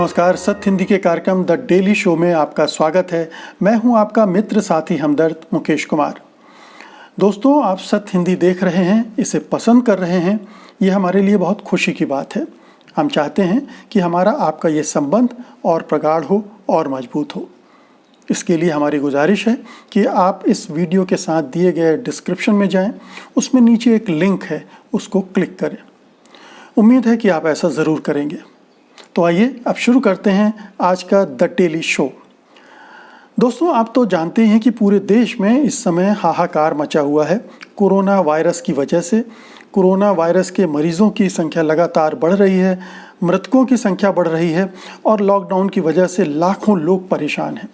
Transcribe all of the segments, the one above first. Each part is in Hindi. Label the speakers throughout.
Speaker 1: नमस्कार। सत्य हिंदी के कार्यक्रम द डेली शो में आपका स्वागत है। मैं हूं आपका मित्र साथी हमदर्द मुकेश कुमार। दोस्तों, आप सत्य हिंदी देख रहे हैं, इसे पसंद कर रहे हैं, ये हमारे लिए बहुत खुशी की बात है। हम चाहते हैं कि हमारा आपका ये संबंध और प्रगाढ़ हो और मजबूत हो। इसके लिए हमारी गुजारिश है कि आप इस वीडियो के साथ दिए गए डिस्क्रिप्शन में जाएं, उसमें नीचे एक लिंक है, उसको क्लिक करें। उम्मीद है कि आप ऐसा ज़रूर करेंगे। तो आइए अब शुरू करते हैं आज का द डेली शो। दोस्तों, आप तो जानते हैं कि पूरे देश में इस समय हाहाकार मचा हुआ है कोरोना वायरस की वजह से। कोरोना वायरस के मरीजों की संख्या लगातार बढ़ रही है, मृतकों की संख्या बढ़ रही है और लॉकडाउन की वजह से लाखों लोग परेशान हैं।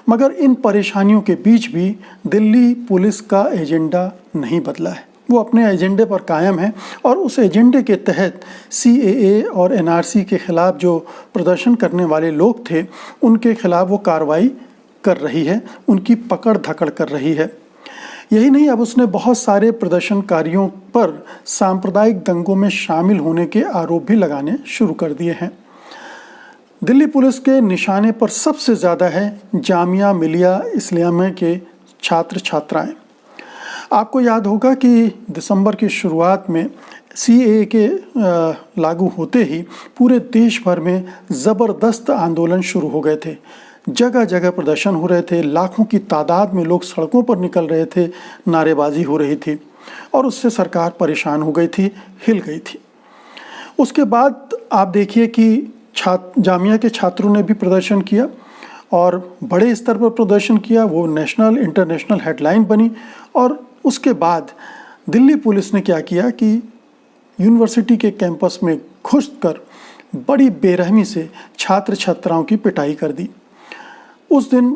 Speaker 1: मगर इन परेशानियों के बीच भी दिल्ली पुलिस का एजेंडा नहीं बदला है। वो अपने एजेंडे पर कायम है और उस एजेंडे के तहत CAA और NRC के खिलाफ जो प्रदर्शन करने वाले लोग थे, उनके खिलाफ वो कार्रवाई कर रही है, उनकी पकड़ धकड़ कर रही है। यही नहीं, अब उसने बहुत सारे प्रदर्शनकारियों पर सांप्रदायिक दंगों में शामिल होने के आरोप भी लगाने शुरू कर दिए हैं। दिल्ली पुलिस के निशाने पर सबसे ज़्यादा है जामिया मिलिया इस्लामिया के छात्र छात्राएं। आपको याद होगा कि दिसंबर की शुरुआत में CAA के लागू होते ही पूरे देश भर में ज़बरदस्त आंदोलन शुरू हो गए थे। जगह जगह प्रदर्शन हो रहे थे, लाखों की तादाद में लोग सड़कों पर निकल रहे थे, नारेबाजी हो रही थी और उससे सरकार परेशान हो गई थी, हिल गई थी। उसके बाद आप देखिए कि जामिया के छात्रों ने भी प्रदर्शन किया और बड़े स्तर पर प्रदर्शन किया। वो नेशनल इंटरनेशनल हेडलाइन बनी। और उसके बाद दिल्ली पुलिस ने क्या किया कि यूनिवर्सिटी के कैंपस में घुसकर बड़ी बेरहमी से छात्र छात्राओं की पिटाई कर दी। उस दिन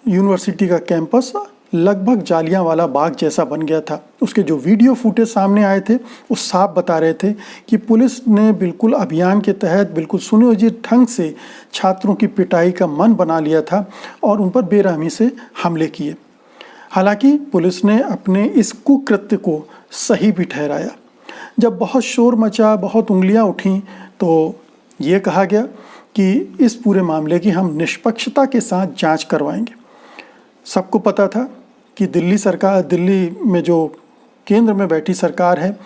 Speaker 1: यूनिवर्सिटी का कैंपस लगभग जालियांवाला बाग जैसा बन गया था। उसके जो वीडियो फुटेज सामने आए थे, वो साफ बता रहे थे कि पुलिस ने बिल्कुल अभियान के तहत बिल्कुल सुनियोजित ढंग से छात्रों की पिटाई का मन बना लिया था और उन पर बेरहमी से हमले किए। हालांकि पुलिस ने अपने इस कुकृत्य को सही भी ठहराया। जब बहुत शोर मचा, बहुत उंगलियां उठीं, तो ये कहा गया कि इस पूरे मामले की हम निष्पक्षता के साथ जांच करवाएंगे। सबको पता था कि दिल्ली में जो केंद्र में बैठी सरकार है,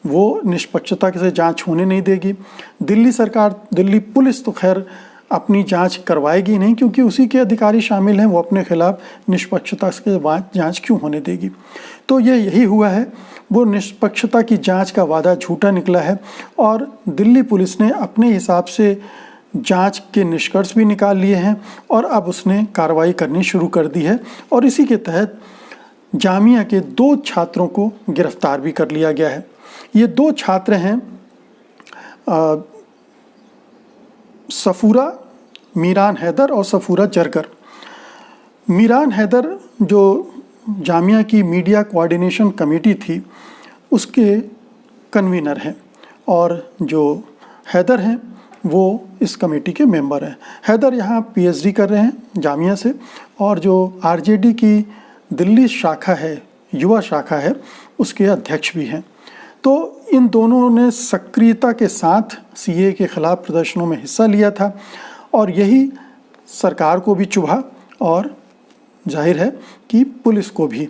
Speaker 1: वो निष्पक्षता से जांच होने नहीं देगी। दिल्ली पुलिस तो खैर अपनी जांच करवाएगी नहीं, क्योंकि उसी के अधिकारी शामिल हैं। वो अपने खिलाफ निष्पक्षता से जांच क्यों होने देगी। तो यही हुआ है। वो निष्पक्षता की जांच का वादा झूठा निकला है और दिल्ली पुलिस ने अपने हिसाब से जांच के निष्कर्ष भी निकाल लिए हैं और अब उसने कार्रवाई करनी शुरू कर दी है। और इसी के तहत जामिया के 2 छात्रों को गिरफ्तार भी कर लिया गया है। ये 2 छात्र हैं सफूरा मीरान हैदर और सफूरा जरगर। मीरान हैदर जो जामिया की मीडिया कोऑर्डिनेशन कमेटी थी, उसके कन्वीनर हैं और जो हैदर हैं वो इस कमेटी के मेंबर हैं। हैदर यहाँ PhD कर रहे हैं जामिया से और जो RJD की दिल्ली शाखा है, युवा शाखा है, उसके अध्यक्ष भी हैं। तो इन दोनों ने सक्रियता के साथ CAA के खिलाफ प्रदर्शनों में हिस्सा लिया था और यही सरकार को भी चुभा और जाहिर है कि पुलिस को भी।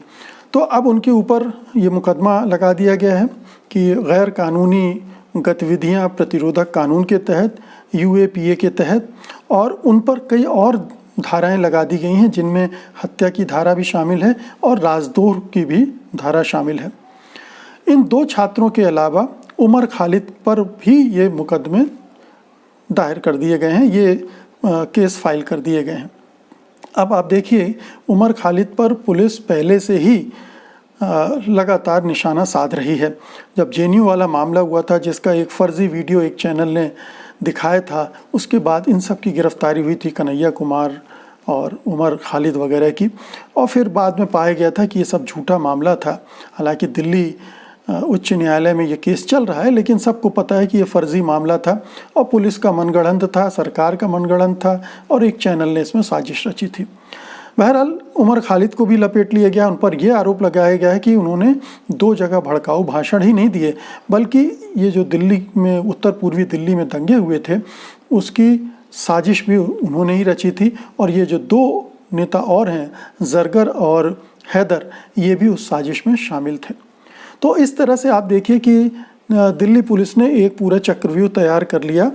Speaker 1: तो अब उनके ऊपर ये मुकदमा लगा दिया गया है कि गैर कानूनी गतिविधियां प्रतिरोधक कानून के तहत, UAPA के तहत, और उन पर कई और धाराएं लगा दी गई हैं, जिनमें हत्या की धारा भी शामिल है और राजद्रोह की भी धारा शामिल है। इन 2 छात्रों के अलावा उमर खालिद पर भी ये मुकदमे दायर कर दिए गए हैं, ये केस फाइल कर दिए गए हैं। अब आप देखिए, उमर खालिद पर पुलिस पहले से ही लगातार निशाना साध रही है। जब JNU वाला मामला हुआ था, जिसका एक फर्जी वीडियो एक चैनल ने दिखाया था, उसके बाद इन सब की गिरफ्तारी हुई थी, कन्हैया कुमार और उमर खालिद वगैरह की। और फिर बाद में पाया गया था कि ये सब झूठा मामला था। हालांकि दिल्ली उच्च न्यायालय में ये केस चल रहा है, लेकिन सबको पता है कि ये फर्जी मामला था और पुलिस का मनगढ़ंत था, सरकार का मनगढ़ंत था और एक चैनल ने इसमें साजिश रची थी। बहरहाल उमर खालिद को भी लपेट लिया गया। उन पर यह आरोप लगाया गया है कि उन्होंने 2 जगह भड़काऊ भाषण ही नहीं दिए, बल्कि ये जो दिल्ली में, उत्तर पूर्वी दिल्ली में दंगे हुए थे, उसकी साजिश भी उन्होंने ही रची थी, और ये जो 2 नेता और हैं जरगर और हैदर, ये भी उस साजिश में शामिल थे। तो इस तरह से आप देखिए कि दिल्ली पुलिस ने एक पूरा चक्रव्यूह तैयार कर लिया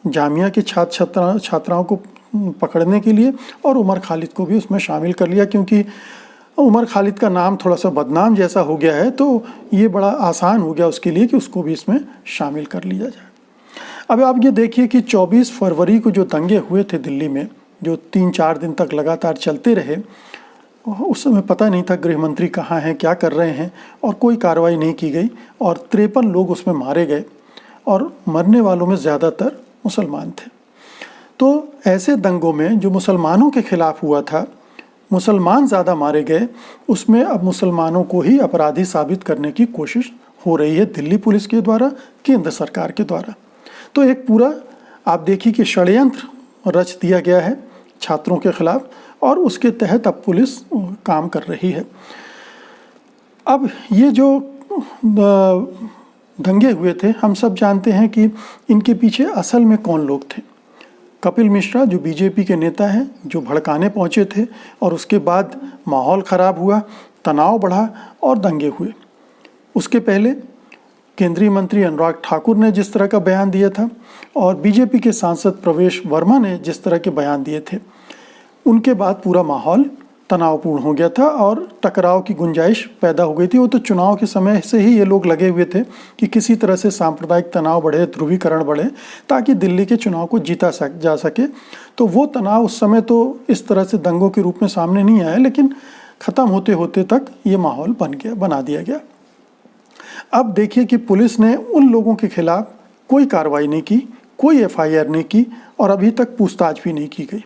Speaker 1: जामिया के छात्राओं को पकड़ने के लिए, और उमर खालिद को भी उसमें शामिल कर लिया, क्योंकि उमर खालिद का नाम थोड़ा सा बदनाम जैसा हो गया है, तो ये बड़ा आसान हो गया उसके लिए कि उसको भी इसमें शामिल कर लिया जाए। अब आप ये देखिए कि 24 फरवरी को जो दंगे हुए थे दिल्ली में, जो 3-4 दिन तक लगातार चलते रहे, उस समय पता नहीं था गृह मंत्री कहाँ हैं, क्या कर रहे हैं, और कोई कार्रवाई नहीं की गई, और 53 लोग उसमें मारे गए, और मरने वालों में ज़्यादातर मुसलमान थे। तो ऐसे दंगों में जो मुसलमानों के खिलाफ हुआ था, मुसलमान ज़्यादा मारे गए, उसमें अब मुसलमानों को ही अपराधी साबित करने की कोशिश हो रही है दिल्ली पुलिस के द्वारा, केंद्र सरकार के द्वारा। तो एक पूरा आप देखिए कि षड्यंत्र रच दिया गया है छात्रों के खिलाफ, और उसके तहत अब पुलिस काम कर रही है। अब ये जो दंगे हुए थे, हम सब जानते हैं कि इनके पीछे असल में कौन लोग थे। कपिल मिश्रा जो बीजेपी के नेता हैं, जो भड़काने पहुंचे थे, और उसके बाद माहौल ख़राब हुआ, तनाव बढ़ा और दंगे हुए। उसके पहले केंद्रीय मंत्री अनुराग ठाकुर ने जिस तरह का बयान दिया था, और बीजेपी के सांसद प्रवेश वर्मा ने जिस तरह के बयान दिए थे, उनके बाद पूरा माहौल तनावपूर्ण हो गया था और टकराव की गुंजाइश पैदा हो गई थी। वो तो चुनाव के समय से ही ये लोग लगे हुए थे कि किसी तरह से सांप्रदायिक तनाव बढ़े, ध्रुवीकरण बढ़े, ताकि दिल्ली के चुनाव को जीता जा सके। तो वो तनाव उस समय तो इस तरह से दंगों के रूप में सामने नहीं आया, लेकिन ख़त्म होते होते तक ये माहौल बना दिया गया। अब देखिए कि पुलिस ने उन लोगों के खिलाफ कोई कार्रवाई नहीं की, कोई FIR नहीं की, और अभी तक पूछताछ भी नहीं की गई,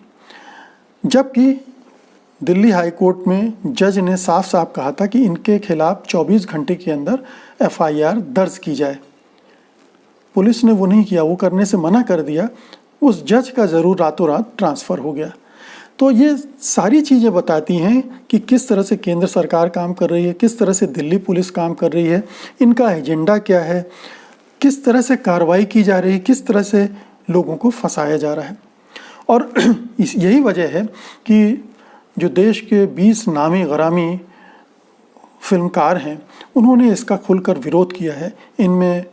Speaker 1: जबकि दिल्ली हाई कोर्ट में जज ने साफ साफ कहा था कि इनके खिलाफ 24 घंटे के अंदर FIR दर्ज की जाए। पुलिस ने वो नहीं किया, वो करने से मना कर दिया। उस जज का ज़रूर रातों रात ट्रांसफ़र हो गया। तो ये सारी चीज़ें बताती हैं कि किस तरह से केंद्र सरकार काम कर रही है, किस तरह से दिल्ली पुलिस काम कर रही है, इनका एजेंडा क्या है, किस तरह से कार्रवाई की जा रही है, किस तरह से लोगों को फंसाया जा रहा है। और यही वजह है कि जो देश के 20 नामी गरामी फिल्मकार हैं, उन्होंने इसका खुलकर विरोध किया है। इनमें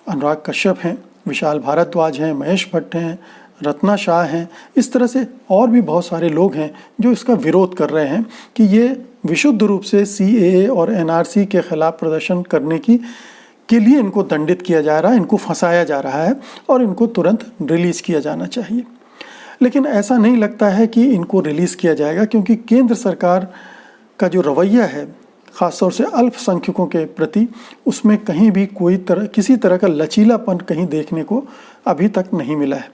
Speaker 1: अनुराग कश्यप हैं, विशाल भारद्वाज हैं, महेश भट्ट हैं, रत्ना शाह हैं, इस तरह से और भी बहुत सारे लोग हैं जो इसका विरोध कर रहे हैं कि ये विशुद्ध रूप से CAA और NRC के खिलाफ प्रदर्शन करने के लिए इनको दंडित किया जा रहा है, इनको फंसाया जा रहा है, और इनको तुरंत रिलीज़ किया जाना चाहिए। लेकिन ऐसा नहीं लगता है कि इनको रिलीज़ किया जाएगा, क्योंकि केंद्र सरकार का जो रवैया है ख़ासतौर से अल्पसंख्यकों के प्रति, उसमें कहीं भी किसी तरह का लचीलापन कहीं देखने को अभी तक नहीं मिला है।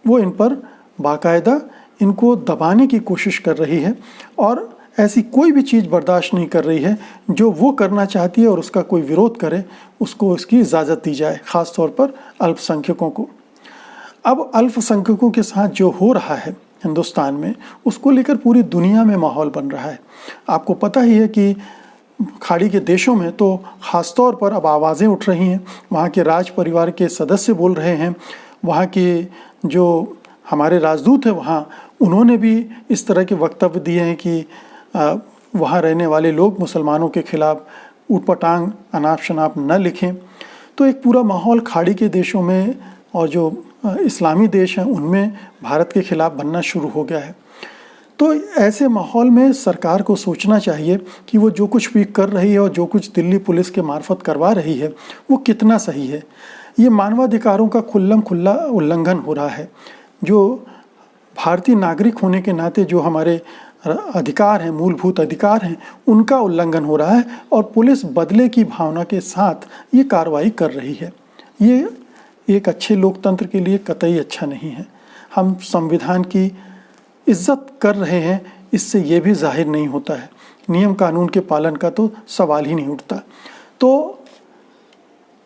Speaker 1: वो इन पर बाकायदा इनको दबाने की कोशिश कर रही है, और ऐसी कोई भी चीज़ बर्दाश्त नहीं कर रही है जो वो करना चाहती है और उसका कोई विरोध करे, उसको इसकी इजाज़त दी जाए, ख़ास तौर पर अल्पसंख्यकों को। अब अल्पसंख्यकों के साथ जो हो रहा है हिंदुस्तान में, उसको लेकर पूरी दुनिया में माहौल बन रहा है। आपको पता ही है कि खाड़ी के देशों में तो ख़ास तौर पर अब आवाज़ें उठ रही हैं, वहाँ के राज परिवार के सदस्य बोल रहे हैं, वहाँ के जो हमारे राजदूत हैं वहाँ, उन्होंने भी इस तरह के वक्तव्य दिए हैं कि वहाँ रहने वाले लोग मुसलमानों के खिलाफ ऊटपटांग अनाप शनाप न लिखें। तो एक पूरा माहौल खाड़ी के देशों में और जो इस्लामी देश हैं उनमें भारत के खिलाफ बनना शुरू हो गया है। तो ऐसे माहौल में सरकार को सोचना चाहिए कि वो जो कुछ भी कर रही है और जो कुछ दिल्ली पुलिस के मार्फत करवा रही है वो कितना सही है। ये मानवाधिकारों का खुल्ला उल्लंघन हो रहा है। जो भारतीय नागरिक होने के नाते जो हमारे अधिकार हैं, मूलभूत अधिकार हैं, उनका उल्लंघन हो रहा है, और पुलिस बदले की भावना के साथ ये कार्रवाई कर रही है। ये एक अच्छे लोकतंत्र के लिए कतई अच्छा नहीं है। हम संविधान की इज्जत कर रहे हैं, इससे ये भी जाहिर नहीं होता है। नियम कानून के पालन का तो सवाल ही नहीं उठता। तो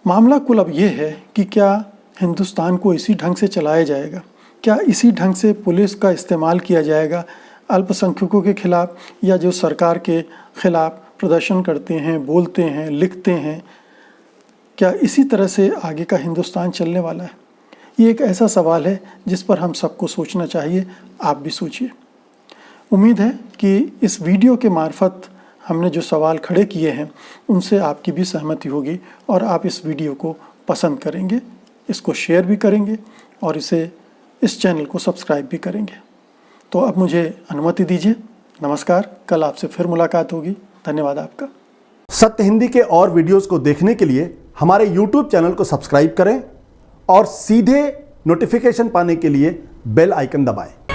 Speaker 1: मामला कुल अब ये है कि क्या हिंदुस्तान को इसी ढंग से चलाया जाएगा, क्या इसी ढंग से पुलिस का इस्तेमाल किया जाएगा अल्पसंख्यकों के खिलाफ, या जो सरकार के खिलाफ प्रदर्शन करते हैं, बोलते हैं, लिखते हैं, क्या इसी तरह से आगे का हिंदुस्तान चलने वाला है? ये एक ऐसा सवाल है जिस पर हम सबको सोचना चाहिए। आप भी सोचिए। उम्मीद है कि इस वीडियो के मार्फत हमने जो सवाल खड़े किए हैं उनसे आपकी भी सहमति होगी और आप इस वीडियो को पसंद करेंगे, इसको शेयर भी करेंगे और इस चैनल को सब्सक्राइब भी करेंगे। तो अब मुझे अनुमति दीजिए। नमस्कार, कल आपसे फिर मुलाकात होगी। धन्यवाद आपका।
Speaker 2: सत्य हिंदी के और वीडियोस को देखने के लिए हमारे YouTube चैनल को सब्सक्राइब करें और सीधे नोटिफिकेशन पाने के लिए बेल आइकन दबाएं।